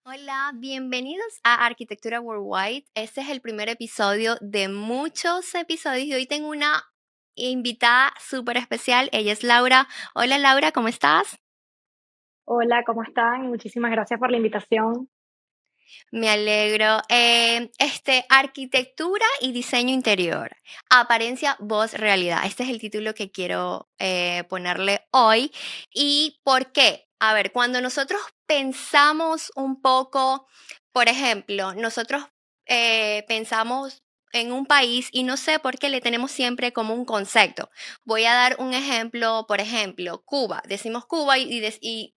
Hola, bienvenidos a Arquitectura Worldwide. Este es el primer episodio de muchos episodios y hoy tengo una invitada súper especial. Ella es Laura. Hola Laura, ¿cómo estás? Hola, ¿cómo están? Muchísimas gracias por la invitación. Me alegro. Arquitectura y diseño interior. Apariencia, voz, realidad. Este es el título que quiero ponerle hoy. ¿Y por qué? A ver, cuando nosotros pensamos un poco, por ejemplo, nosotros pensamos en un país y no sé por qué le tenemos siempre como un concepto. Voy a dar un ejemplo, por ejemplo, Cuba. Decimos Cuba y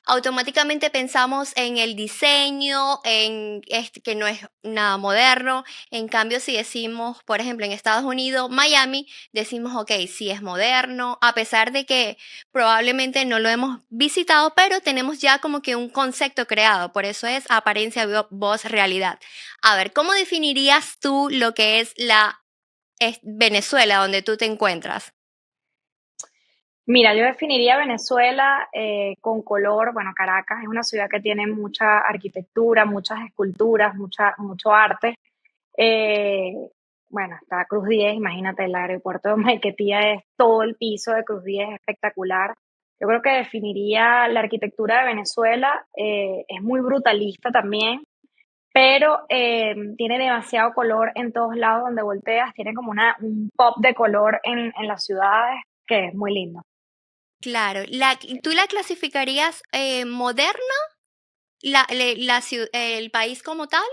automáticamente pensamos en el diseño, en que no es nada moderno. En cambio, si decimos, por ejemplo, en Estados Unidos, Miami, decimos, ok, sí es moderno, a pesar de que probablemente no lo hemos visitado, pero tenemos ya como que un concepto creado. Por eso es apariencia, voz, realidad. A ver, ¿cómo definirías tú lo que es Venezuela, donde tú te encuentras? Mira, yo definiría Venezuela con color, bueno, Caracas es una ciudad que tiene mucha arquitectura, muchas esculturas, mucho arte. Eh, bueno, está Cruz 10, imagínate, el aeropuerto de Maiquetía es todo el piso de Cruz 10, espectacular. Yo creo que definiría la arquitectura de Venezuela, es muy brutalista también, pero tiene demasiado color en todos lados donde volteas, tiene como un pop de color en las ciudades que es muy lindo. Claro, ¿tú la clasificarías moderna? El país como tal.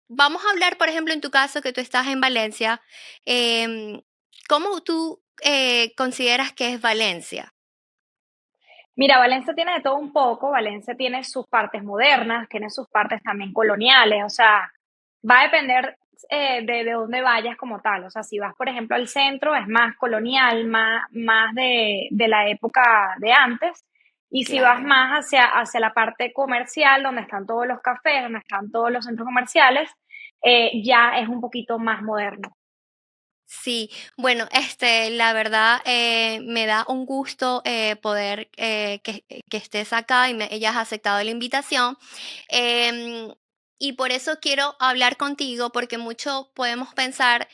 Vamos a hablar, por ejemplo, en tu caso que tú estás en Valencia. em, ¿Cómo tú consideras que es Valencia? Mira, Valencia tiene de todo un poco, Valencia tiene sus partes modernas, tiene sus partes también coloniales, o sea, va a depender de dónde vayas como tal, o sea, si vas, por ejemplo, al centro es más colonial, más de la época de antes, y si vas Claro. más hacia la parte comercial, donde están todos los cafés, donde están todos los centros comerciales, ya es un poquito más moderno. Sí, bueno, la verdad me da un gusto poder que estés acá y me hayas aceptado la invitación. Em, y por eso quiero hablar contigo, porque mucho podemos pensar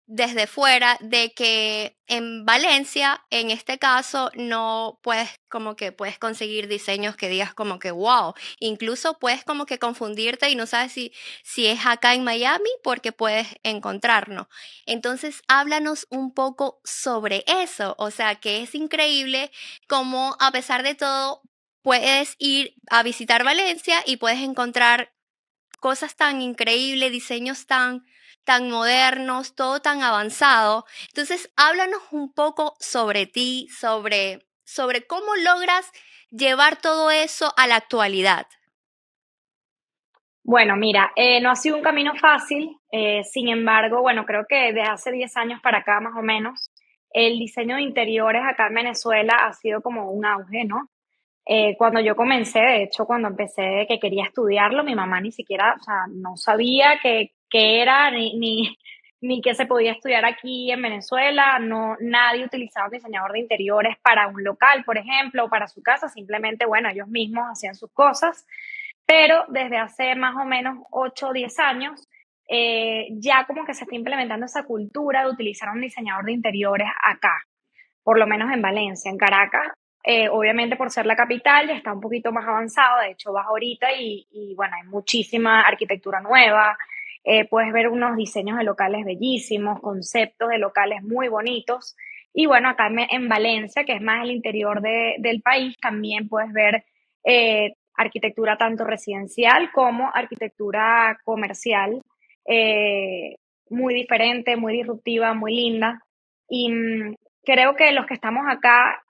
desde fuera de que en Valencia, en este caso, no puedes como que puedes conseguir diseños que digas como que wow, incluso puedes como que confundirte y no sabes si es acá en Miami porque puedes encontrarnos. Entonces, háblanos un poco sobre eso, o sea, que es increíble como a pesar de todo puedes ir a visitar Valencia y puedes encontrar cosas tan increíbles, diseños tan modernos, todo tan avanzado. Entonces, háblanos un poco sobre ti, sobre cómo logras llevar todo eso a la actualidad. Bueno, mira, no ha sido un camino fácil, sin embargo, bueno, creo que desde hace 10 años para acá más o menos, el diseño de interiores acá en Venezuela ha sido como un auge, ¿no? Cuando yo comencé, de hecho, cuando empecé que quería estudiarlo, mi mamá ni siquiera, o sea, no sabía qué era ni qué se podía estudiar aquí en Venezuela, no, nadie utilizaba un diseñador de interiores para un local, por ejemplo, o para su casa, simplemente, bueno, ellos mismos hacían sus cosas. Pero desde hace más o menos 8 o 10 años, ya como que se está implementando esa cultura de utilizar un diseñador de interiores acá, por lo menos en Valencia. En Caracas, obviamente por ser la capital, ya está un poquito más avanzado, de hecho vas ahorita y bueno, hay muchísima arquitectura nueva, puedes ver unos diseños de locales bellísimos, conceptos de locales muy bonitos. Y bueno, acá en Valencia, que es más el interior del país, también puedes ver arquitectura tanto residencial como arquitectura comercial, eh, muy diferente, muy disruptiva, muy linda. Y creo que los que estamos acá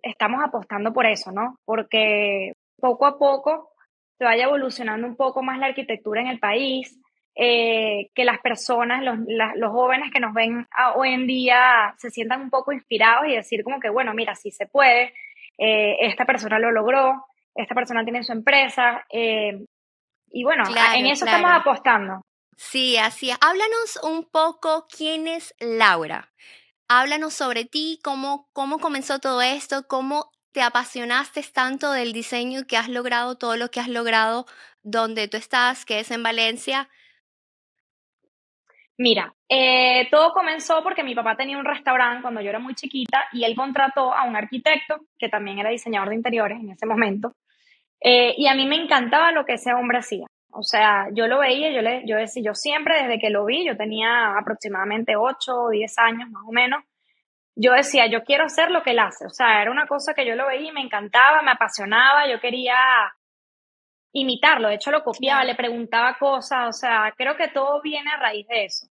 estamos apostando por eso, ¿no? Porque poco a poco se vaya evolucionando un poco más la arquitectura en el país, que las personas, los jóvenes que nos ven hoy en día se sientan un poco inspirados y decir como que, bueno, mira, sí se puede, esta persona lo logró, esta persona tiene su empresa, y bueno, en Claro, eso estamos claro. apostando. Sí, así es. Háblanos un poco quién es Laura. Háblanos sobre ti, cómo comenzó todo esto, cómo te apasionaste tanto del diseño que has logrado todo lo que has logrado donde tú estás, que es en Valencia? Mira, todo comenzó porque mi papá tenía un restaurante cuando yo era muy chiquita y él contrató a un arquitecto que también era diseñador de interiores en ese momento. Y a mí me encantaba lo que ese hombre hacía. O sea, yo lo veía, yo decía, yo siempre desde que lo vi, yo tenía aproximadamente 8 o 10 años más o menos, yo decía, yo quiero hacer lo que él hace. O sea, era una cosa que yo lo veía y me encantaba, me apasionaba, yo quería imitarlo. De hecho, lo copiaba, le Claro. preguntaba cosas. O sea, creo que todo viene a raíz de eso.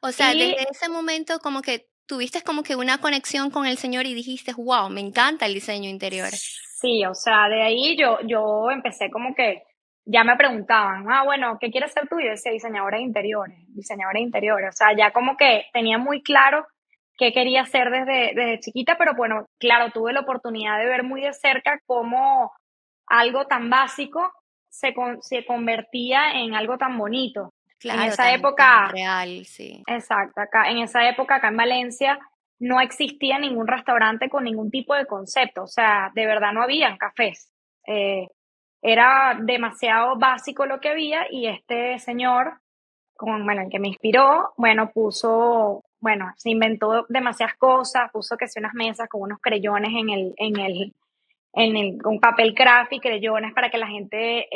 O sea, Y desde ese momento como que tuviste como que una conexión con el Señor y dijiste: "Guau, me encanta el diseño interior". sí, o sea, de ahí yo empecé como que ya me preguntaban, bueno, ¿qué quieres ser tú? Y yo decía diseñadora de interiores. O sea, ya como que tenía muy claro qué quería hacer desde chiquita, pero bueno, claro, tuve la oportunidad de ver muy de cerca cómo algo tan básico se convertía en algo tan bonito. En Claro, esa tan época, real, sí. exacto, acá, en esa época acá en Valencia no existía ningún restaurante con ningún tipo de concepto, o sea, de verdad no habían cafés. Eh, Era demasiado básico lo que había y este señor, bueno, el que me inspiró, bueno, se inventó demasiadas cosas, puso que sí unas mesas con unos creyones con papel craft y creyones para que la gente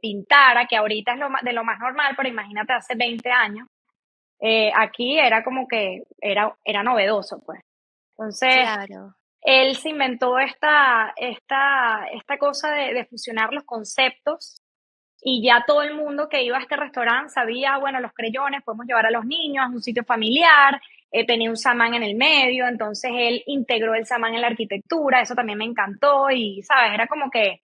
pintara, que ahorita es de lo más normal, pero imagínate hace 20 años. Aquí era como que era novedoso, pues. Entonces, Claro. él se inventó esta cosa de fusionar los conceptos y ya todo el mundo que iba a este restaurante sabía, bueno, los creyones podemos llevar a los niños a un sitio familiar, tenía un samán en el medio, entonces él integró el samán en la arquitectura, eso también me encantó y, ¿sabes? Era como que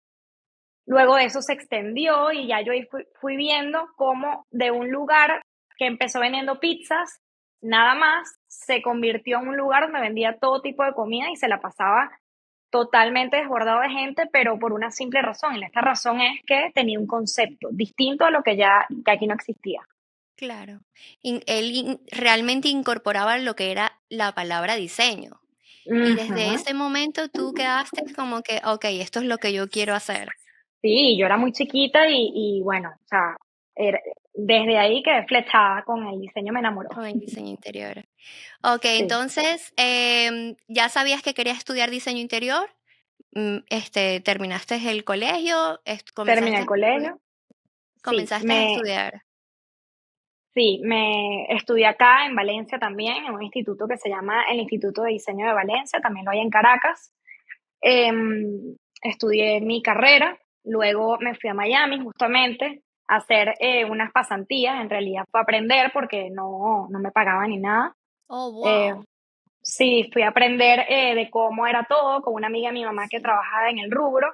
luego de eso se extendió y ya yo ahí fui viendo cómo de un lugar que empezó vendiendo pizzas, nada más, se convirtió en un lugar donde vendía todo tipo de comida y se la pasaba totalmente desbordado de gente, pero por una simple razón. Y esta razón es que tenía un concepto distinto a lo que aquí no existía. Claro. Realmente incorporaba lo que era la palabra diseño. Y desde Ujú. ese momento tú quedaste como que, okey, esto es lo que yo quiero hacer Sí, yo era muy chiquita y bueno, o sea, desde ahí quedé flechada con el diseño, me enamoró. con el diseño interior. Okey, Sí, entonces, ¿ya sabías que querías estudiar diseño interior? ¿Terminaste el colegio? terminé el colegio. Sí, Comenzaste a estudiar? me estudié acá en Valencia también, en un instituto que se llama el Instituto de Diseño de Valencia, también lo hay en Caracas. Estudié mi carrera, luego me fui a Miami justamente a hacer unas pasantías, en realidad fue a aprender porque no me pagaban ni nada. Oh, Eh, wow. sí, fui a aprender de cómo era todo con una amiga de mi mamá que Sí. trabajaba en el rubro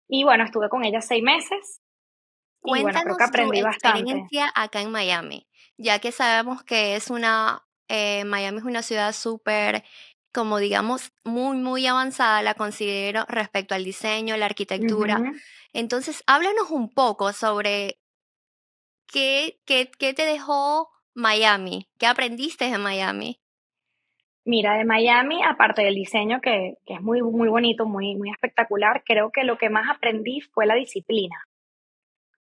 y bueno, estuve con ella 6 meses y bueno, creo que Cuéntanos tu aprendí bastante. experiencia acá en Miami, ya que sabemos que Miami es una ciudad súper, como digamos, muy, muy avanzada, la considero respecto al diseño, la arquitectura. Ujú. Entonces, háblanos un poco sobre qué te dejó Miami, qué aprendiste de Miami. Mira, de Miami, aparte del diseño que es muy, muy bonito, muy espectacular, creo que lo que más aprendí fue la disciplina,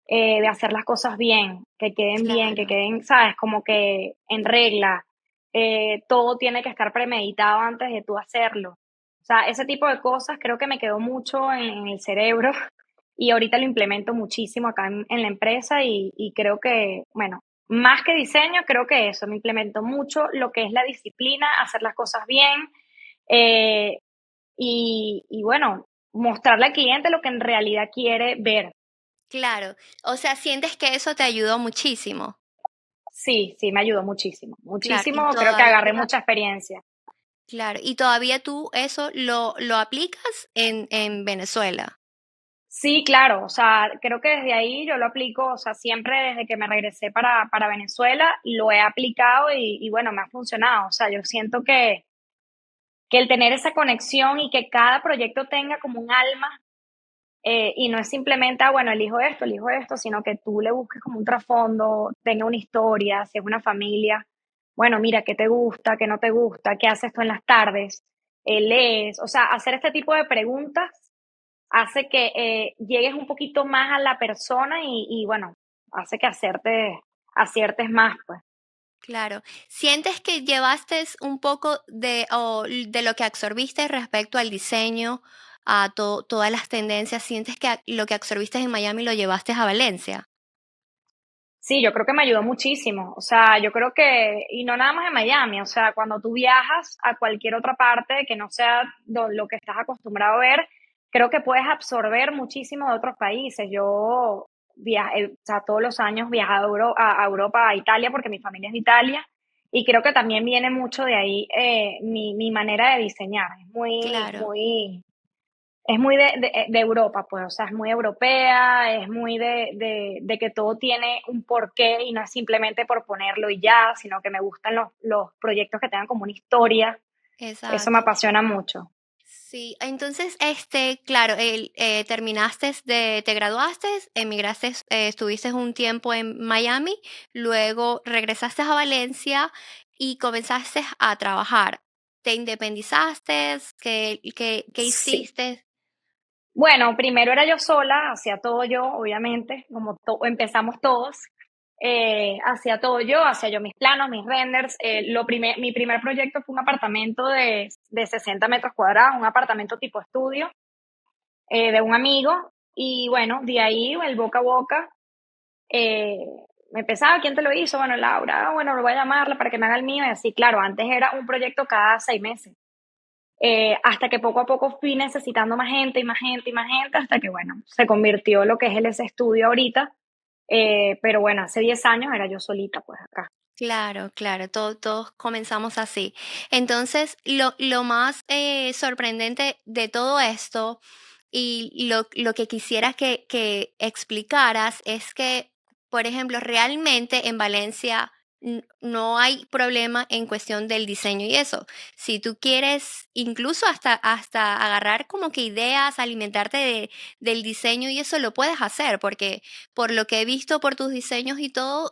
de hacer las cosas bien, que Claro, queden, ¿sabes? Como que en regla. Todo tiene que estar premeditado antes de tú hacerlo. O sea, ese tipo de cosas creo que me quedó mucho en el cerebro y ahorita lo implemento muchísimo acá en la empresa y creo que, bueno, más que diseño, creo que eso, me implemento mucho lo que es la disciplina, hacer las cosas bien eh, y bueno, mostrarle al cliente lo que en realidad quiere ver. claro. O sea, sientes que eso te ayudó muchísimo. Sí, sí, me ayudó muchísimo, Claro, y muchísimo, creo que todavía, agarré mucha experiencia. claro, y todavía tú eso lo aplicas en Venezuela. Sí, claro, o sea, creo que desde ahí yo lo aplico, o sea, siempre desde que me regresé para Venezuela lo he aplicado y bueno, me ha funcionado, o sea, yo siento que el tener esa conexión y que cada proyecto tenga como un alma y no es simplemente, bueno, elijo esto, sino que tú le busques como un trasfondo, tenga una historia, si es una familia, bueno, mira, ¿qué te gusta, qué no te gusta, qué haces tú en las tardes? lees, o sea, hacer este tipo de preguntas hace que llegues un poquito más a la persona y bueno, hace que aciertes más, pues. Claro. ¿Sientes que llevaste un poco de lo que absorbiste respecto al diseño, a todas las tendencias? ¿Sientes que lo que absorbiste en Miami lo llevaste a Valencia? Sí, yo creo que me ayudó muchísimo. O sea, yo creo que, y no nada más en Miami, o sea, cuando tú viajas a cualquier otra parte que no sea lo que estás acostumbrado a ver, creo que puedes absorber muchísimo de otros países. Yo viajé, o sea, todos los años viajaba a Europa, a Italia, porque mi familia es de Italia, y creo que también viene mucho de ahí mi manera de diseñar. Claro, Es muy de Europa, pues, o sea, es muy europea, es muy de que todo tiene un porqué y no es simplemente por ponerlo y ya, sino que me gustan los proyectos que tengan como una historia. Eso me exacto. apasiona mucho. Sí, entonces, claro, te graduaste, emigraste, estuviste un tiempo en Miami, luego regresaste a Valencia y comenzaste a trabajar. ¿Te independizaste? ¿Qué Sí. hiciste? Bueno, primero era yo sola, hacía todo yo, obviamente, como empezamos todos. Hacía yo mis planos, mis renders. Mi primer proyecto fue un apartamento de 60 metros cuadrados, un apartamento tipo estudio de un amigo. Y bueno, de ahí el boca a boca. eh, Me empezaba, ¿quién te lo hizo? Bueno, Laura, bueno, lo voy a llamarla para que me haga el mío. Y así, claro, antes era un proyecto cada 6 meses. Hasta que poco a poco fui necesitando más gente y más gente y más gente, hasta que, bueno, se convirtió lo que es el ese estudio ahorita. Pero bueno, hace 10 años era yo solita, pues acá. Claro, claro, todos comenzamos así. Entonces, lo más sorprendente de todo esto y lo que quisiera que explicaras es que, por ejemplo, realmente en Valencia no hay problema en cuestión del diseño y eso. Si tú quieres incluso hasta agarrar como que ideas, alimentarte del diseño y eso lo puedes hacer, porque por lo que he visto por tus diseños y todo,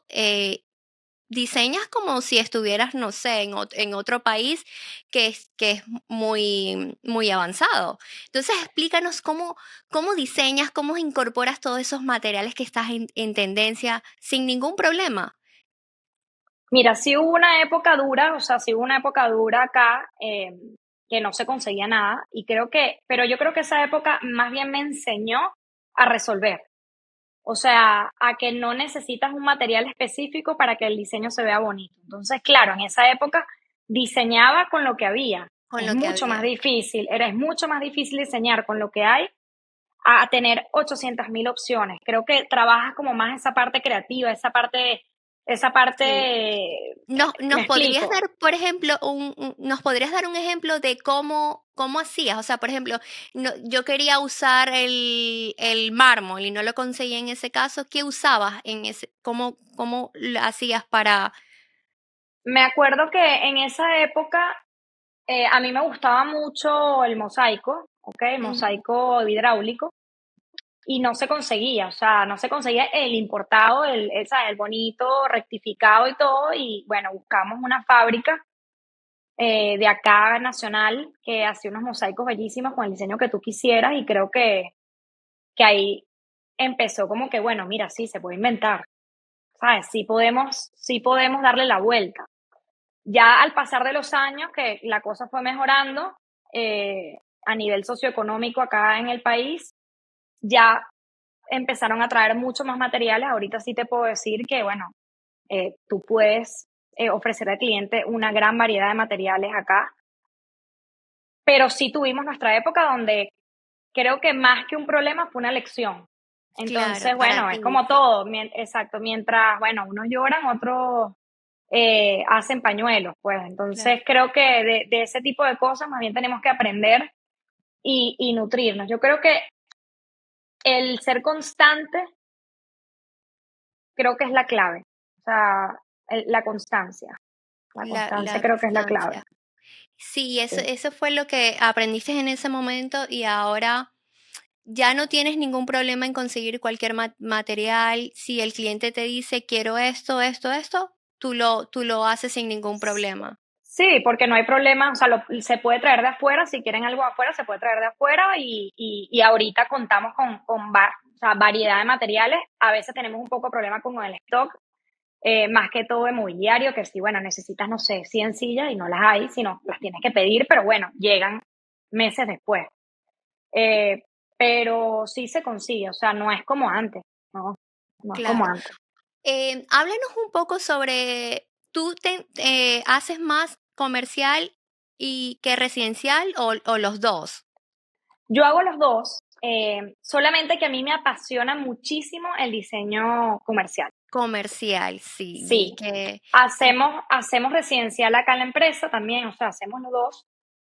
diseñas como si estuvieras, no sé, en otro país que es muy avanzado. Entonces, explícanos cómo diseñas, cómo incorporas todos esos materiales que estás en tendencia sin ningún problema. Mira, sí hubo una época dura, o sea, sí hubo una época dura acá que no se conseguía nada y pero yo creo que esa época más bien me enseñó a resolver. O sea, a que no necesitas un material específico para que el diseño se vea bonito. Entonces, claro, en esa época diseñaba con lo que había. Con lo que había. Es mucho más difícil diseñar con lo que hay a tener 800.000 opciones. Creo que trabajas como más esa parte creativa, esa Sí. parte, me ¿Nos podrías explico. dar, por ejemplo, nos podrías dar un ejemplo de cómo hacías? O sea, por ejemplo, yo quería usar el mármol y no lo conseguí en ese caso. ¿Qué usabas cómo lo hacías para? Me acuerdo que en esa época a mí me gustaba mucho el mosaico, ¿ok? El Ujú. mosaico hidráulico. Y no se conseguía, o sea, no se conseguía el importado, ¿sabes? El bonito, rectificado y todo. Y bueno, buscamos una fábrica de acá nacional que hacía unos mosaicos bellísimos con el diseño que tú quisieras. Y creo que ahí empezó como que, bueno, mira, sí, se puede inventar, ¿sabes? Sí podemos darle la vuelta. Ya al pasar de los años, que la cosa fue mejorando a nivel socioeconómico acá en el país, ya empezaron a traer mucho más materiales. Ahorita sí te puedo decir que, bueno, tú puedes ofrecer al cliente una gran variedad de materiales acá, pero sí tuvimos nuestra época donde creo que más que un problema fue una lección. Claro, Entonces, para bueno, es ti, como sí. todo, exacto, mientras, bueno, unos lloran, otros hacen pañuelos, pues Claro. entonces creo que de ese tipo de cosas más bien tenemos que aprender y nutrirnos. Yo creo que el ser constante creo que es la clave, o sea, la constancia. La constancia La creo que es la clave. constancia. Sí, eso, Sí. eso fue lo que aprendiste en ese momento y ahora ya no tienes ningún problema en conseguir cualquier material. Si el cliente te dice quiero esto, esto, esto, tú lo haces sin ningún problema. Sí, porque no hay problema, o sea, se puede traer de afuera, si quieren algo de afuera, se puede traer de afuera y ahorita contamos o sea, variedad de materiales. A veces tenemos un poco de problema con el stock, más que todo de mobiliario, que si, bueno, necesitas, no sé, 100 sillas y no las hay, sino las tienes que pedir, pero bueno, llegan meses después. Eh, pero sí se consigue, o sea, no es como antes, no, no es como Claro. antes. Háblanos un poco sobre, ¿tú haces más comercial y que residencial o los dos? Yo hago los dos, solamente que a mí me apasiona muchísimo el diseño comercial. Comercial, sí, vi Sí, que hacemos residencial acá en la empresa también, o sea, hacemos los dos,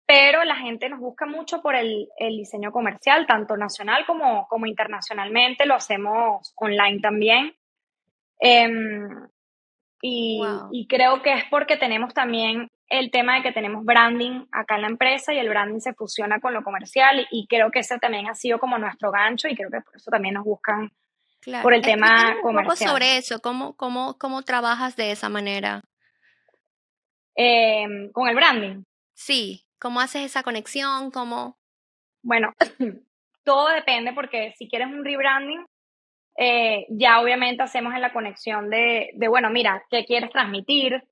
pero la gente nos busca mucho por el diseño comercial, tanto nacional como internacionalmente, lo hacemos online también. Em, wow, y creo que es porque tenemos también el tema de que tenemos branding acá en la empresa y el branding se fusiona con lo comercial y creo que ese también ha sido como nuestro gancho y creo que por eso también nos buscan por claro. el Explícanos tema un poco comercial. sobre eso, cómo trabajas de esa manera. Con el branding, Sí, ¿cómo haces esa conexión? ¿Cómo? bueno, todo depende porque si quieres un rebranding, ya obviamente hacemos en la conexión bueno, mira, ¿qué quieres transmitir?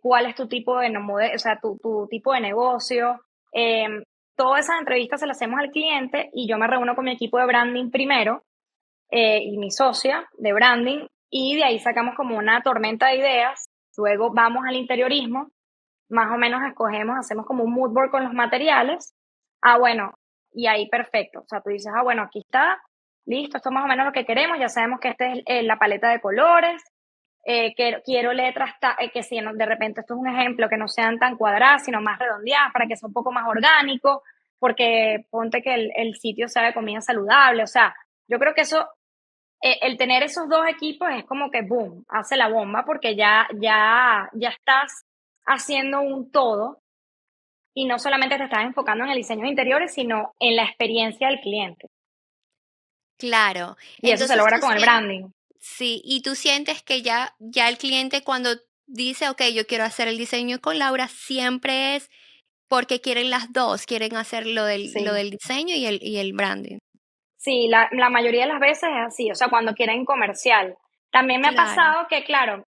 ¿Cuál es tu tipo de, o sea, tu tipo de negocio? Eh, Todas esas entrevistas se las hacemos al cliente y yo me reúno con mi equipo de branding primero y mi socia de branding y de ahí sacamos como una tormenta de ideas. Luego vamos al interiorismo, más o menos escogemos, hacemos como un mood board con los materiales. Ah, bueno, y ahí perfecto. O sea, tú dices, ah, bueno, aquí está, listo, esto es más o menos lo que queremos, ya sabemos que esta es la paleta de colores, que quiero letras que si de repente esto es un ejemplo, que no sean tan cuadradas, sino más redondeadas, para que sea un poco más orgánico, porque ponte que el sitio sea de comida saludable. O sea, yo creo que eso, el tener esos dos equipos es como que, boom, hace la bomba, porque ya estás haciendo un todo y no solamente te estás enfocando en el diseño de interiores, sino en la experiencia del cliente. Claro. Y eso se Entonces logra con el branding. sí, y tú sientes que ya el cliente cuando dice, ok, yo quiero hacer el diseño con Laura, siempre es porque quieren las dos, quieren hacer lo Sí, del diseño y el branding. sí, la mayoría de las veces es así, o sea, cuando quieren comercial. También me ha Claro, pasado que, claro,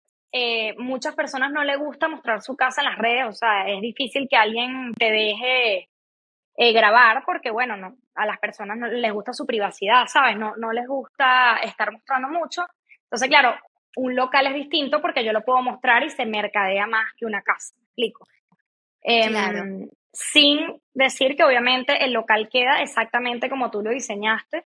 muchas personas no les gusta mostrar su casa en las redes, o sea, es difícil que alguien te deje grabar porque, bueno, no, a las personas no les gusta su privacidad, ¿sabes? No, no les gusta estar mostrando mucho. Entonces, claro, un local es distinto porque yo lo puedo mostrar y se mercadea más que una casa, ¿me explico? claro. Sin decir que obviamente el local queda exactamente como tú lo diseñaste,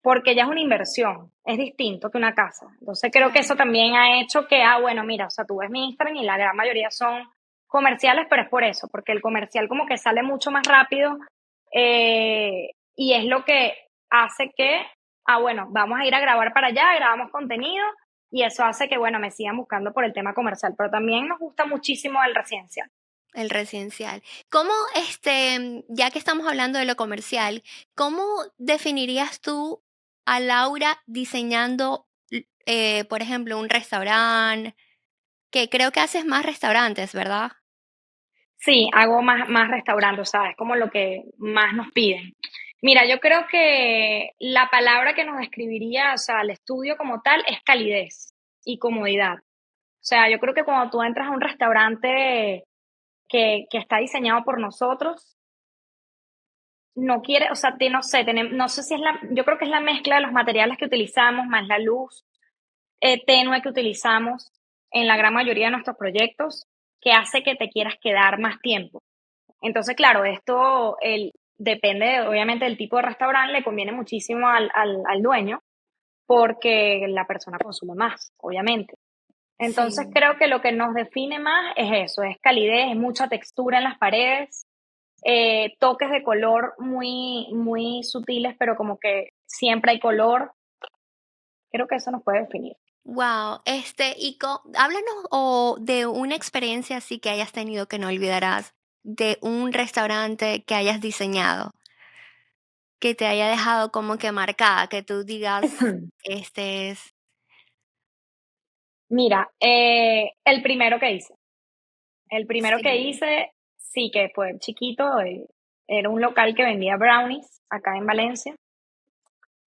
porque ya es una inversión, es distinto que una casa. Entonces creo que Claro. eso también ha hecho que, ah, bueno, mira, o sea, tú ves mi Instagram y la gran mayoría son comerciales, pero es por eso, porque el comercial como que sale mucho más rápido y es lo que hace que, ah, bueno, vamos a ir a grabar para allá, grabamos contenido y eso hace que, bueno, me sigan buscando por el tema comercial, pero también nos gusta muchísimo el residencial. El residencial. ¿Cómo, ya que estamos hablando de lo comercial, cómo definirías tú a Laura diseñando, por ejemplo, un restaurante? Que creo que haces más restaurantes, ¿verdad? Sí, hago más restaurantes, ¿sabes? Como lo que más nos piden. Mira, yo creo que la palabra que nos describiría, o sea, el estudio como tal, es calidez y comodidad. O sea, yo creo que cuando tú entras a un restaurante que está diseñado por nosotros, no quiere, o sea, no sé, no sé si es yo creo que es la mezcla de los materiales que utilizamos, más la luz tenue que utilizamos en la gran mayoría de nuestros proyectos, que hace que te quieras quedar más tiempo. Entonces, claro, esto depende obviamente del tipo de restaurante, le conviene muchísimo al dueño porque la persona consume más, obviamente. Entonces, Sí. creo que lo que nos define más es eso, es calidez, es mucha textura en las paredes, toques de color muy sutiles, pero como que siempre hay color. Creo que eso nos puede definir. Wow, háblanos de una experiencia así que hayas tenido que no olvidarás, de un restaurante que hayas diseñado, que te haya dejado como que marcada, que tú digas, este es, Mira, el primero que hice. El primero que Sí. hice, sí, que fue chiquito, era un local que vendía brownies acá en Valencia.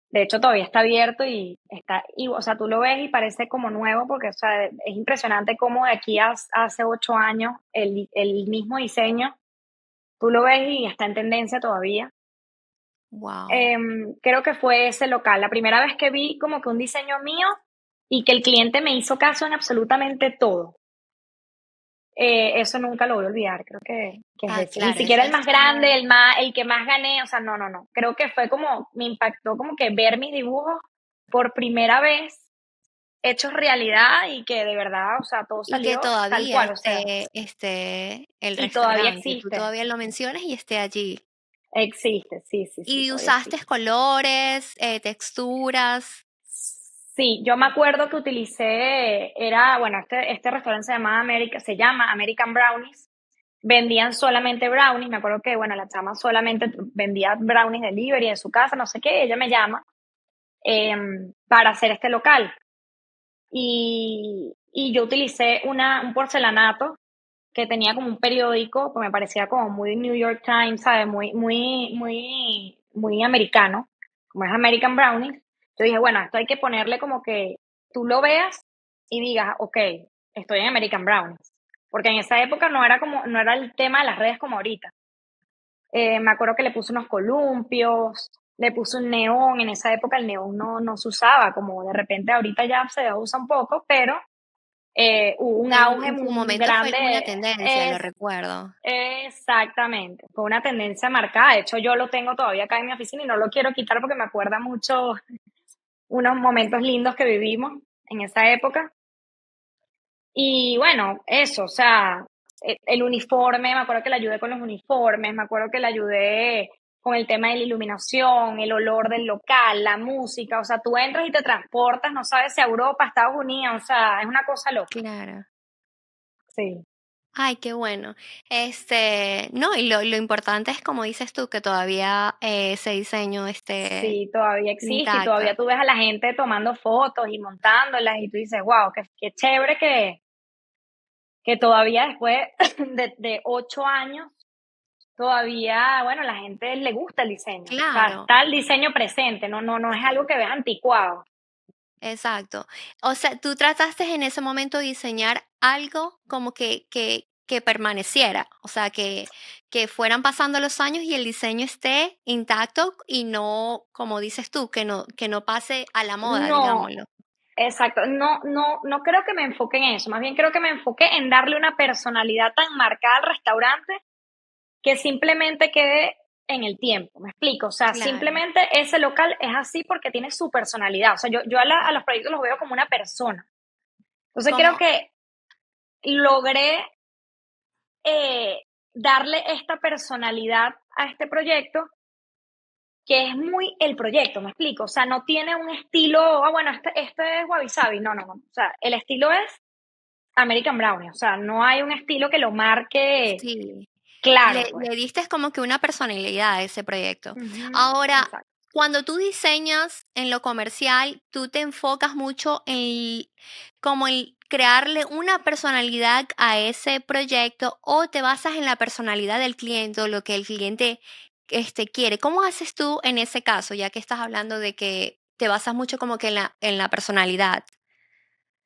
De hecho, todavía está abierto y está, y, o sea, tú lo ves y parece como nuevo porque, o sea, es impresionante cómo de aquí a hace 8 años el mismo diseño, tú lo ves y está en tendencia todavía. Wow. Creo que fue ese local, la primera vez que vi como que un diseño mío y que el cliente me hizo caso en absolutamente todo. Eso nunca lo voy a olvidar, creo que es Ah, ese. Ni claro, siquiera eso el más está grande, el que más gané, o sea, no, no, no. Creo que fue como, me impactó como que ver mis dibujos por primera vez hechos realidad y que de verdad, o sea, todo y que salió tal todavía cual, o sea, esté el y todavía restaurante, tú existe, todavía lo mencionas y esté allí. existe, sí, sí, sí, ¿Y todavía usaste existe. colores, texturas? Sí, yo me acuerdo que utilicé, era, bueno, este restaurante se llama American Brownies. Vendían solamente brownies. Me acuerdo que, bueno, la chama solamente vendía brownies delivery de su casa, no sé qué. Ella me llama para hacer este local. Y yo utilicé un porcelanato que tenía como un periódico, pues me parecía como muy New York Times, ¿sabes? Muy, muy, muy, muy americano, como es American Brownies. Yo dije, bueno, esto hay que ponerle como que tú lo veas y digas, ok, estoy en American Brownies. Porque en esa época no era el tema de las redes como ahorita. Me acuerdo que le puse unos columpios, le puse un neón. En esa época el neón no se usaba, como de repente ahorita ya se usa un poco, pero hubo un auge En su muy momento fue una grande. tendencia, lo Es recuerdo. exactamente, fue una tendencia marcada. De hecho, yo lo tengo todavía acá en mi oficina y no lo quiero quitar porque me acuerda mucho unos momentos lindos que vivimos en esa época. Y bueno, eso, o sea, el uniforme, me acuerdo que le ayudé con los uniformes, me acuerdo que le ayudé con el tema de la iluminación, el olor del local, la música, o sea, tú entras y te transportas, no sabes si a Europa, a Estados Unidos, o sea, es una cosa loca. Claro. Sí, Ay, qué bueno. No, y lo importante es, como dices tú, que todavía ese diseño esté sí, todavía existe y intacto. todavía tú ves a la gente tomando fotos y montándolas y tú dices, wow, qué chévere que todavía después de 8 años todavía, bueno, la gente le gusta el diseño. O sea, Claro, está el diseño presente, no es algo sí. que ves anticuado. Exacto. O sea, tú trataste en ese momento de diseñar algo como que permaneciera, o sea, que fueran pasando los años y el diseño esté intacto y no, como dices tú, que no pase a la moda, No, digámoslo. exacto. No creo que me enfoque en eso. Más bien creo que me enfoque en darle una personalidad tan marcada al restaurante que simplemente quede en el tiempo. ¿Me explico? O sea, Claro. simplemente ese local es así porque tiene su personalidad. O sea, yo a los proyectos los veo como una persona. Entonces creo ¿Cómo? que logré darle esta personalidad a este proyecto que es muy el proyecto, me explico, o sea, no tiene un estilo, bueno, este es Wabi Sabi, no, o sea, el estilo es American Brownie, o sea, no hay un estilo que lo marque Sí. claro, pues. Le diste como que una personalidad a ese proyecto. Ujú, Ahora, exacto. cuando tú diseñas en lo comercial, tú te enfocas mucho en como en crearle una personalidad a ese proyecto o te basas en la personalidad del cliente o lo que el cliente quiere. ¿Cómo haces tú en ese caso, ya que estás hablando de que te basas mucho como que en la personalidad?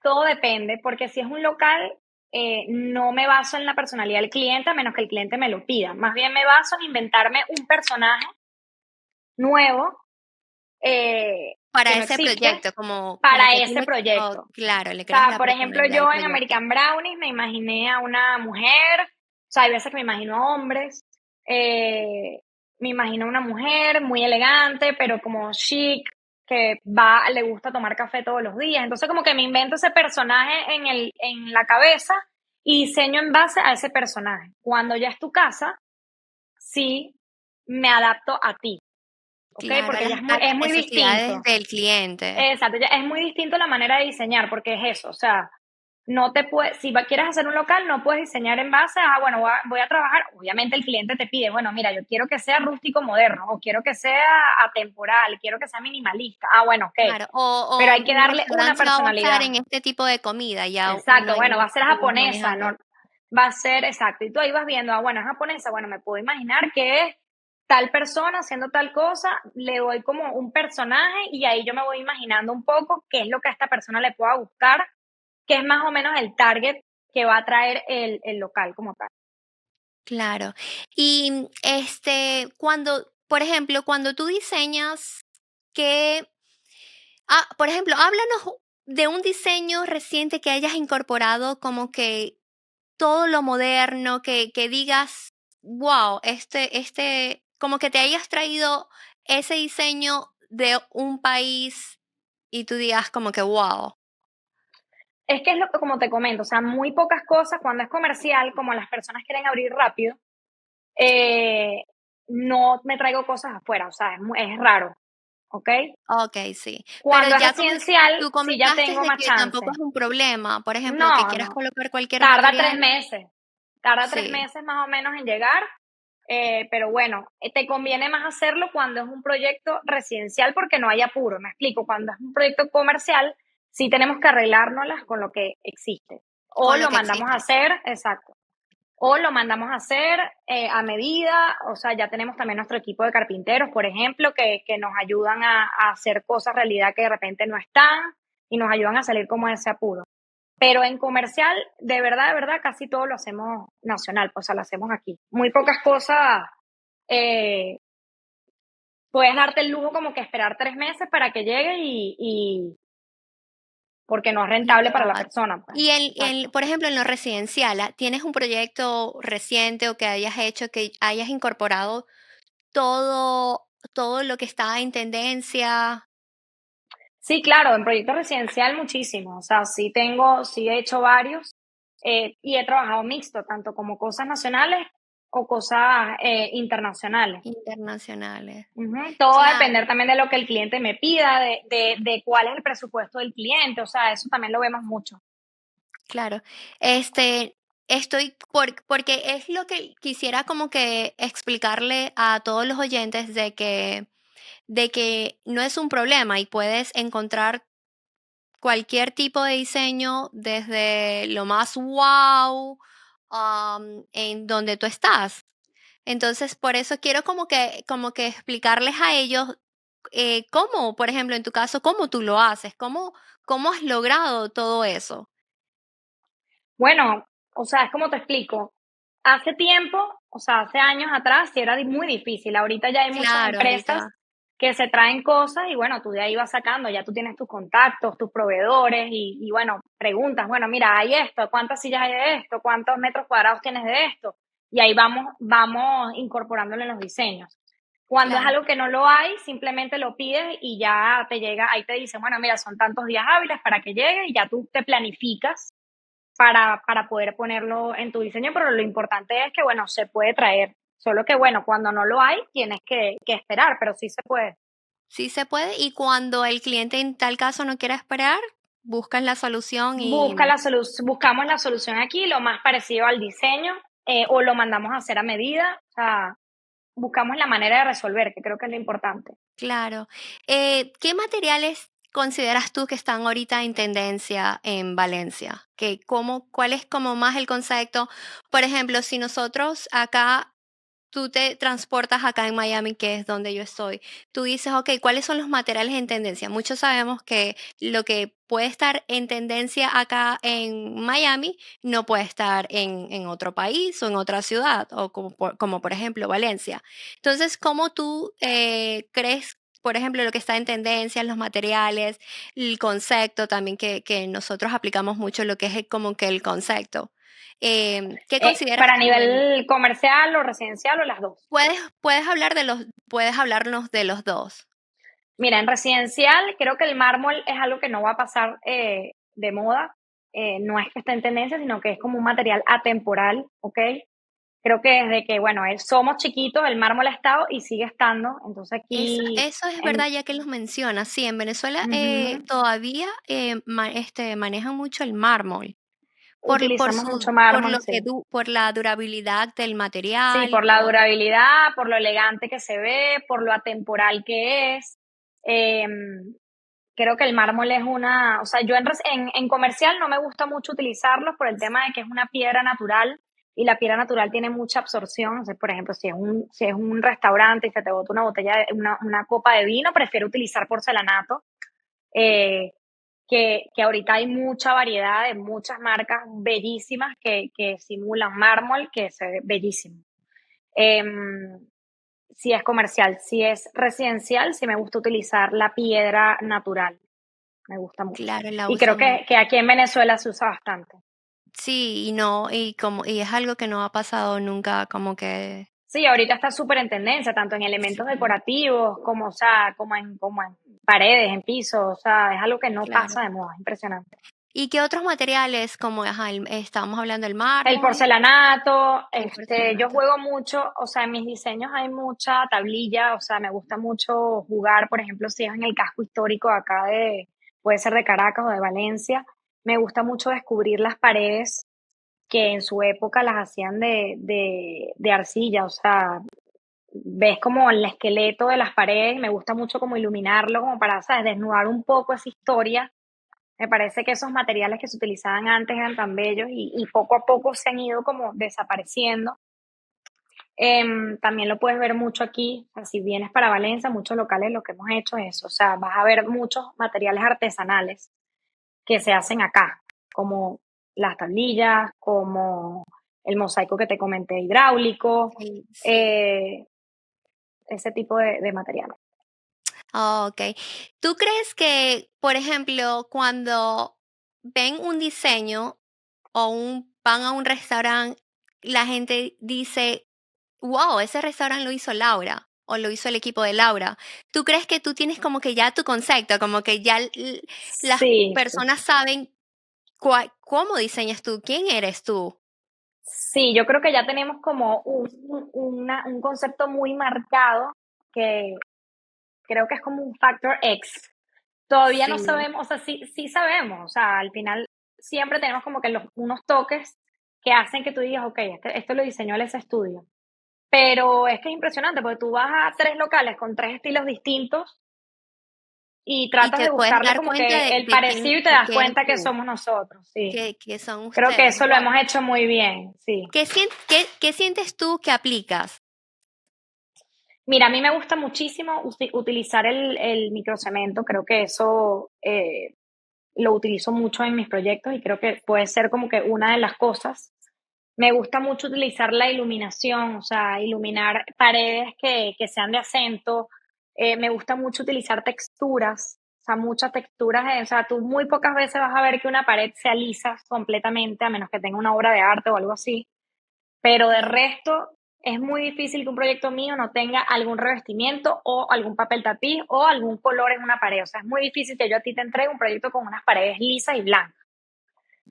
Todo depende, porque si es un local, no me baso en la personalidad del cliente a menos que el cliente me lo pida. Más bien me baso en inventarme un personaje nuevo que Para no ese existe proyecto, como para que tú ese proyecto. oh, claro, le O creas sea, la por ejemplo, personalidad al yo en proyecto. American Brownies me imaginé a una mujer, o sea, hay veces que me imagino a hombres, eh, me imagino a una mujer muy elegante, pero como chic, que le gusta tomar café todos los días. Entonces, como que me invento ese personaje en la cabeza y diseño en base a ese personaje. Cuando ya es tu casa, sí me adapto a ti, ¿ok? Claro, Porque ya a las es muy necesidades distinto. del cliente. Exacto, ya es muy distinto la manera de diseñar, porque es eso, o sea, no te puedes, si quieres hacer un local, no puedes diseñar en base a, bueno, voy a trabajar, obviamente el cliente te pide, bueno, mira, yo quiero que sea rústico moderno, o quiero que sea atemporal, quiero que sea minimalista, bueno, ok, Claro, pero o hay que mi darle una restaurante se va a basar personalidad. en este tipo de comida, ya Exacto, bueno, uno va a ser tú vas japonesa, manejando. va a ser exacto. Y tú ahí vas viendo, bueno, es japonesa, bueno, me puedo imaginar que es tal persona haciendo tal cosa, le doy como un personaje y ahí yo me voy imaginando un poco qué es lo que a esta persona le pueda gustar, que es más o menos el target que va a traer el local como tal. Claro. Y, cuando, por ejemplo, cuando tú diseñas, ¿qué por ejemplo, háblanos de un diseño reciente que hayas incorporado como que todo lo moderno, que digas: "Guau, como que te hayas traído ese diseño de un país", y tú digas como que: "Guau". Es que es lo que, como te comento, o sea, muy pocas cosas cuando es comercial, como las personas quieren abrir rápido, eh, no me traigo cosas afuera, o sea, es raro, ¿ok? Okey, sí. Pero Cuando es ya como residencial, tú sí ya comentaste tengo de más que tampoco chance. es un problema, por ejemplo, que No, quieras no, colocar cualquier tarda 3 material. meses, tarda 3 Sí, meses más o menos en llegar, pero bueno, te conviene más hacerlo cuando es un proyecto residencial porque no hay apuro, me explico, cuando es un proyecto comercial, sí tenemos que arreglárnoslas con lo que existe. O con lo lo que mandamos a existe. hacer, exacto. O lo mandamos a hacer a medida, o sea, ya tenemos también nuestro equipo de carpinteros, por ejemplo, que nos ayudan a hacer cosas realidad que de repente no están y nos ayudan a salir como de ese apuro. Pero en comercial, de verdad, casi todo lo hacemos nacional, pues, o sea, lo hacemos aquí. Muy pocas cosas, eh, puedes darte el lujo como que esperar 3 meses para que llegue porque no es Y rentable te para la va. persona, pues. Y Exacto. por ejemplo, en lo residencial, ¿tienes un proyecto reciente o que hayas hecho que hayas incorporado todo lo que está en tendencia? Sí, claro, en proyectos residencial muchísimo. O sea, sí he hecho varios y he trabajado mixto, tanto como cosas nacionales o cosas internacionales. Internacionales. Ujú. Todo va a Claro, depender también de lo que el cliente me pida, de cuál es el presupuesto del cliente. O sea, eso también lo vemos mucho. claro. Estoy porque es lo que quisiera como que explicarle a todos los oyentes de que no es un problema y puedes encontrar cualquier tipo de diseño desde lo más wow, en donde tú estás. Entonces, por eso quiero como que explicarles a ellos, cómo, por ejemplo, en tu caso, cómo tú lo haces, cómo has logrado todo eso. Bueno, o sea, es como te explico. Hace tiempo, o sea, hace años atrás, sí era muy difícil. Ahorita ya hay muchas Claro, empresas ahorita, que se traen cosas y bueno, tú de ahí vas sacando, ya tú tienes tus contactos, tus proveedores y bueno, preguntas, bueno, mira, hay esto, ¿cuántas sillas hay de esto? ¿Cuántos metros cuadrados tienes de esto? Y ahí vamos incorporándolo en los diseños. Cuando es claro. algo que no lo hay, simplemente lo pides y ya te llega, ahí te dicen, bueno, mira, son tantos días hábiles para que llegue y ya tú te planificas para poder ponerlo en tu diseño, pero lo importante es que, bueno, se puede traer. Solo que, bueno, cuando no lo hay, tienes que esperar, pero sí se puede. Sí se puede, y cuando el cliente en tal caso no quiera esperar, buscan la solución Buscamos la solución aquí, lo más parecido al diseño, o lo mandamos a hacer a medida. O sea, buscamos la manera de resolver, que creo que es lo importante. claro. ¿Qué materiales consideras tú que están ahorita en tendencia en Valencia? ¿Cuál es como más el concepto? Por ejemplo, si nosotros acá, tú te transportas acá en Miami, que es donde yo estoy, tú dices, ok, ¿cuáles son los materiales en tendencia? Muchos sabemos que lo que puede estar en tendencia acá en Miami no puede estar en otro país o en otra ciudad, o como por ejemplo Valencia. Entonces, ¿cómo tú crees, por ejemplo, lo que está en tendencia, los materiales, el concepto también que nosotros aplicamos mucho, lo que es como que el concepto? ¿Qué consideras Para tú nivel comercial o residencial o las dos. puedes hablarnos de los dos? Mira, en residencial creo que el mármol es algo que no va a pasar de moda. No es que esté en tendencia, sino que es como un material atemporal, ¿ok? Creo que desde que, bueno, somos chiquitos, el mármol ha estado y sigue estando. Entonces aquí Eso es en, verdad, ya que los mencionas. Sí, en Venezuela, ujú, todavía, manejan mucho el mármol, utilizamos mucho mármol, sí. por la durabilidad del Sí, material y por la todo. durabilidad, por lo elegante que se ve, por lo atemporal que es. Creo que el mármol es una, o sea, yo en comercial no me gusta mucho utilizarlos por el tema de que es una piedra natural y la piedra natural tiene mucha absorción. O sea, por ejemplo, si es un restaurante y se te bota una botella, una copa de vino, prefiero utilizar porcelanato, eh, que ahorita hay mucha variedad de muchas marcas bellísimas que simulan mármol, que se ve bellísimo. Em, si es comercial, si es residencial, sí me gusta utilizar la piedra natural, me gusta mucho. Claro, la Y creo usan. que aquí en Venezuela se usa bastante. Sí, y no, y es algo que no ha pasado nunca, como que Sí, ahorita está súper en tendencia, tanto en elementos sí, decorativos como, o sea, como en paredes, en pisos, o sea, es algo que no claro. pasa de moda, es impresionante. ¿Y qué otros materiales como, ajá, estábamos hablando del El mármol, porcelanato, el yo porcelanato? juego mucho, o sea, en mis diseños hay mucha tablilla, o sea, me gusta mucho jugar, por ejemplo, si es en el casco histórico acá puede ser de Caracas o de Valencia, me gusta mucho descubrir las paredes que en su época las hacían de arcilla, o sea, ves como el esqueleto de las paredes, me gusta mucho como iluminarlo, como para, ¿sabes?, desnudar un poco esa historia. Me parece que esos materiales que se utilizaban antes eran tan bellos y poco a poco se han ido como desapareciendo. También lo puedes ver mucho aquí, o sea, si vienes para Valencia, muchos locales lo que hemos hecho es, o sea, vas a ver muchos materiales artesanales que se hacen acá, como las tablillas, como el mosaico que te comenté hidráulico, Sí, sí. eh, ese tipo de materiales. Ah, okey. ¿Tú crees que, por ejemplo, cuando ven un diseño o van a un restaurante, la gente dice: "Wow, ese restaurante lo hizo Laura, o lo hizo el equipo de Laura"? ¿Tú crees que tú tienes como que ya tu concepto, como que ya las Sí, sí. personas saben cómo diseñas tú, quién eres tú? Sí, yo creo que ya tenemos como un concepto muy marcado que creo que es como un factor X. Todavía no Sí. sabemos, o sea, sí sabemos, o sea, al final siempre tenemos como que unos toques que hacen que tú digas, ok, esto lo diseñó ese estudio. Pero es que es impresionante porque tú vas a tres locales con tres estilos distintos y Y tratas te de puedes buscarle dar como cuenta que el de quién parecido y te de das qué eres cuenta que tú, somos nosotros, sí. que son Creo que ustedes. eso lo Guau. hemos hecho muy bien, sí. ¿Qué sientes tú que aplicas? Mira, a mí me gusta muchísimo utilizar el microcemento, creo que eso lo utilizo mucho en mis proyectos y creo que puede ser como que una de las cosas. Me gusta mucho utilizar la iluminación, o sea, iluminar paredes que sean de acento. Me gusta mucho utilizar texturas, o sea, muchas texturas. O sea, tú muy pocas veces vas a ver que una pared sea lisa completamente, a menos que tenga una obra de arte o algo así. Pero de Claro, resto, es muy difícil que un proyecto mío no tenga algún revestimiento o algún papel tapiz o algún color en una pared. O sea, es muy difícil que yo a ti te entregue un proyecto con unas paredes lisas y blancas.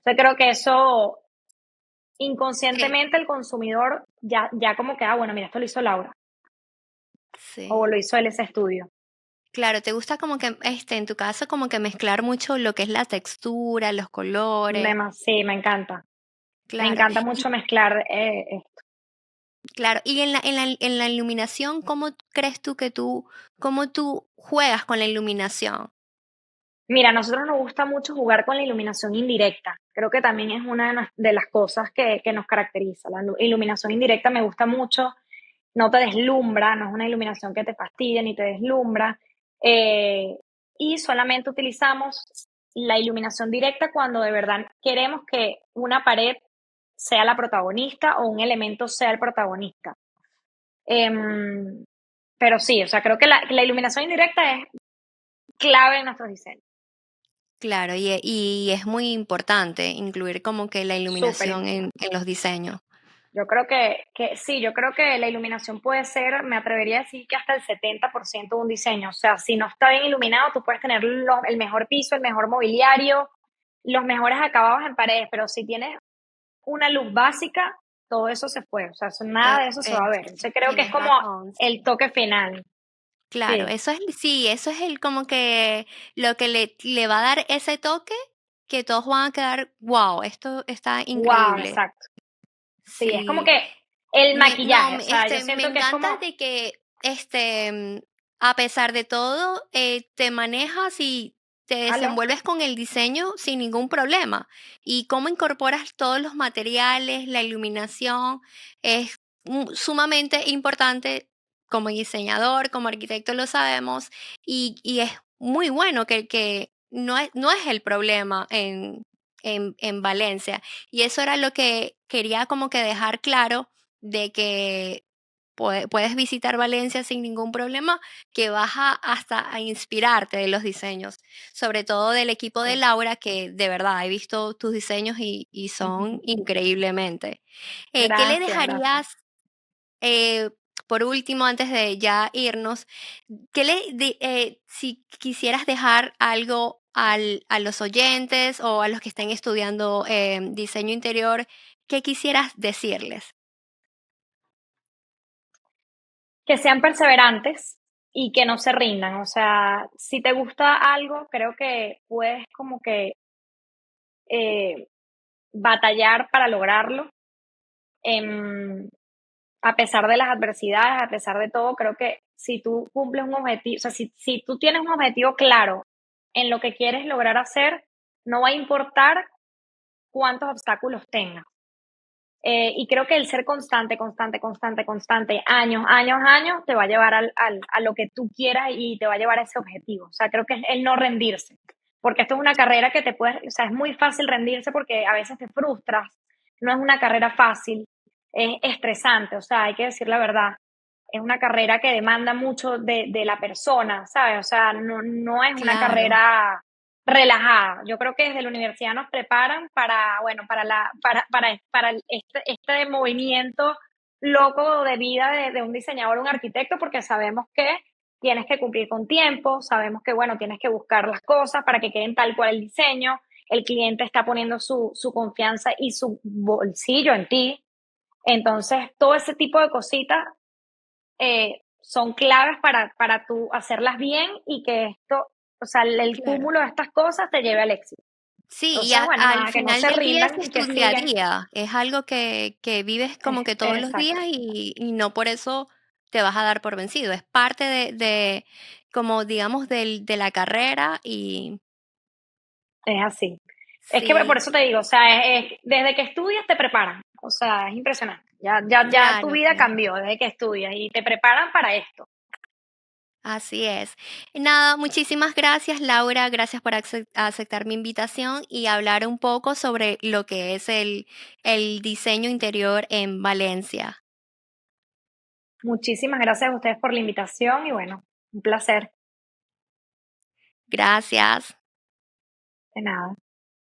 Yo creo que eso que inconscientemente el consumidor ya como que, bueno, mira, esto lo hizo Laura o sí. lo hizo él ese estudio. Claro, te gusta como que, en tu caso, como que mezclar mucho lo que es la textura, los colores. Sí, me encanta. Me Claro. encanta mucho mezclar. Claro, y en la iluminación, ¿cómo crees tú que cómo tú juegas con la iluminación? Mira, a nosotros nos gusta mucho jugar con la iluminación indirecta. Creo que también es una de las cosas que nos caracteriza. La iluminación indirecta me gusta mucho, no te deslumbra, no es una iluminación que te fastidia ni te deslumbra. eh, y solamente utilizamos la iluminación directa cuando de verdad queremos que una pared sea la protagonista o un elemento sea el protagonista. Em, pero sí, o sea, creo que la iluminación indirecta es clave en nuestros diseños. Claro, y es muy importante incluir como que la Súper iluminación importante. en los diseños. Yo creo que sí, yo creo que la iluminación puede ser, me atrevería a decir que hasta el 70% de un diseño. O sea, si no está bien iluminado, tú puedes tener el mejor piso, el mejor mobiliario, los mejores acabados en paredes, pero si tienes una luz básica, todo eso se fue. O sea, nada de eso se va a ver. Entonces creo que es Tienes como razón, el sí. toque final. Claro, Sí. sí, eso es el como que lo que le va a dar ese toque que todos van a quedar, wow, esto está Wow, increíble. exacto. Sí, es como Sí, que el no, maquillaje. O sea, yo me siento que es encanta como, de que, a pesar de todo, te manejas te ¿Aló? desenvuelves con el diseño sin ningún problema. Y cómo incorporas todos los materiales, la iluminación, es sumamente importante como diseñador, como arquitecto lo sabemos, y es muy bueno que no es el problema en Valencia. Y eso era lo que quería como que dejar claro de que puedes visitar Valencia sin ningún problema, que vas hasta a inspirarte de los diseños, sobre todo del equipo de Sí. Laura, que de verdad he visto tus diseños y son increíblemente. ¿Qué le Gracias, gracias. dejarías, eh, por último, antes de ya irnos, si quisieras dejar algo a los oyentes o a los que estén estudiando diseño interior, qué quisieras decirles? Que sean perseverantes y que no se rindan. O sea, si te gusta algo, creo que puedes como que eh, batallar para lograrlo. Em, a pesar de las adversidades, a pesar de todo, creo que si tú cumples un objetivo, o sea, si tú tienes un objetivo claro en lo que quieres lograr hacer, no va a importar cuántos obstáculos tengas. Y creo que el ser constante, constante, constante, constante, años, años, años, te va a llevar a lo que tú quieras y te va a llevar a ese objetivo. O sea, creo que es el no rendirse. Porque esto es una carrera que te puedes, o sea, es muy fácil rendirse porque a veces te frustras. No es una carrera fácil, es estresante, o sea, hay que decir la verdad. Es una carrera que demanda mucho de la persona, ¿sabes? O sea, no es una Claro, carrera relajada. Yo creo que desde la universidad nos preparan para, bueno, este movimiento loco de vida de un diseñador, un arquitecto, porque sabemos que tienes que cumplir con tiempo, sabemos que, bueno, tienes que buscar las cosas para que queden tal cual el diseño, el cliente está poniendo su confianza y su bolsillo en ti. Entonces, todo ese tipo de cositas son claves para tú hacerlas bien y que esto, o sea, el claro. cúmulo de estas cosas te lleve al éxito. Sí, y Entonces, bueno, al nada, que no final se del día rindan ese y es que tu día a sigan. día, es algo que vives como que todos los días Exacto, y no por eso te vas a dar por vencido, es parte de como digamos de la carrera y es así. Es que por sí, eso te digo, o sea, desde que estudias te preparan, o sea, es impresionante. Ya tu claro, vida claro, cambió desde que estudias y te preparan para esto. así es. Nada, muchísimas gracias, Laura, gracias por aceptar mi invitación y hablar un poco sobre lo que es el diseño interior en Valencia. Muchísimas gracias a ustedes por la invitación y bueno, un placer. Gracias. De nada.